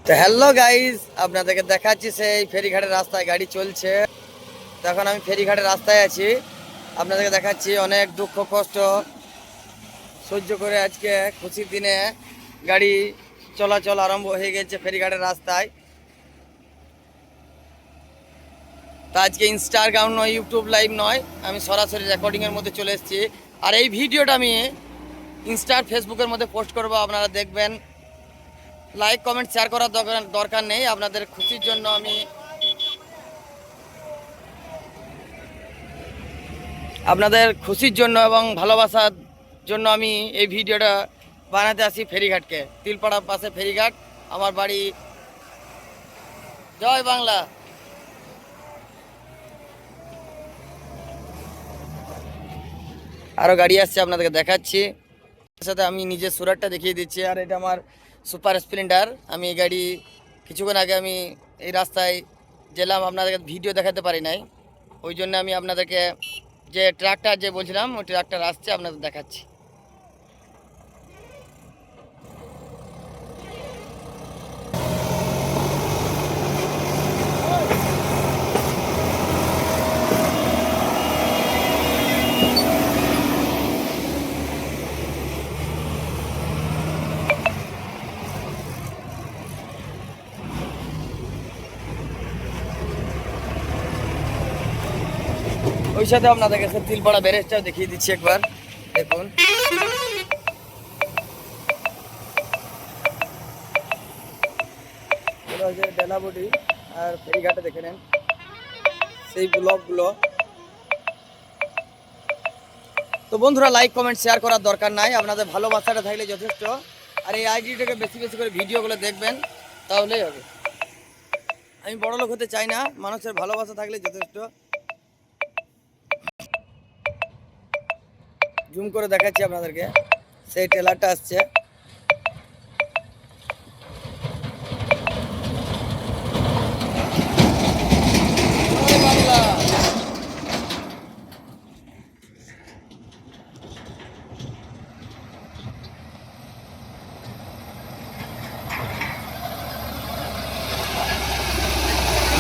তো hello guys, আপনাদেরকে দেখাচ্ছি সেই ফেরিঘাটের রাস্তায় গাড়ি চলছে। তখন আমি ফেরিঘাটের রাস্তায় আছি, আপনাদেরকে দেখাচ্ছি। অনেক দুঃখ কষ্ট সহ্য করে আজকে খুশির দিনে গাড়ি চলাচল আরম্ভ হয়ে গেছে ফেরিঘাটের রাস্তায়। তা আজকে ইনস্টাগ্রাম নয়, ইউটিউব লাইভ নয়, আমি সরাসরি রেকর্ডিংয়ের মধ্যে চলে এসেছি। আর এই ভিডিওটা আমি ইনস্টার ফেসবুকের মধ্যে পোস্ট করব, আপনারা দেখবেন। লাইক কমেন্ট শেয়ার করার দরকার নেই। আপনাদের খুশির জন্য এবং ভালোবাসার জন্য আমি এই ভিডিওটা বানাতে আসি ফেরিঘাটকে। তিলপাড়ার পাশে ফেরিঘাট আমার বাড়ি। জয় বাংলা। আরও গাড়ি আসছে, আপনাদেরকে দেখাচ্ছি। সাথে আমি নিজের সুরাটটা দেখিয়ে দিচ্ছি। আর এটা আমার সুপার স্প্লেন্ডার। আমি এই গাড়ি কিছুক্ষণ আগে আমি এই রাস্তায় গেলাম, আপনাদেরকে ভিডিও দেখাতে পারি নাই। ওই জন্য আমি আপনাদেরকে যে ট্রাকটা যে বলছিলাম, ওই ট্রাকটা আসছে, আপনাদের দেখাচ্ছি। ওই সাথে আপনাদেরকে তিলপাড়া ব্যারেজটাও দেখিয়ে দিচ্ছি একবার, দেখুন। ডেলাবডি আর ফেরিঘাটে দেখে নেন সেই ব্লকগুলো। তো বন্ধুরা, লাইক কমেন্ট শেয়ার করার দরকার নাই, আপনাদের ভালোবাসাটা থাকলে যথেষ্ট। আর এই আইডিটাকে বেশি বেশি করে ভিডিওগুলো দেখবেন, তাহলেই হবে। আমি বড় লোক হতে চাই না, মানুষের ভালোবাসা থাকলে যথেষ্ট। জুম করে দেখাচ্ছি আপনাদেরকে, সেই ট্রেলারটা আসছে।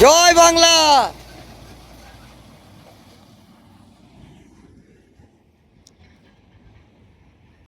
জয় বাংলা।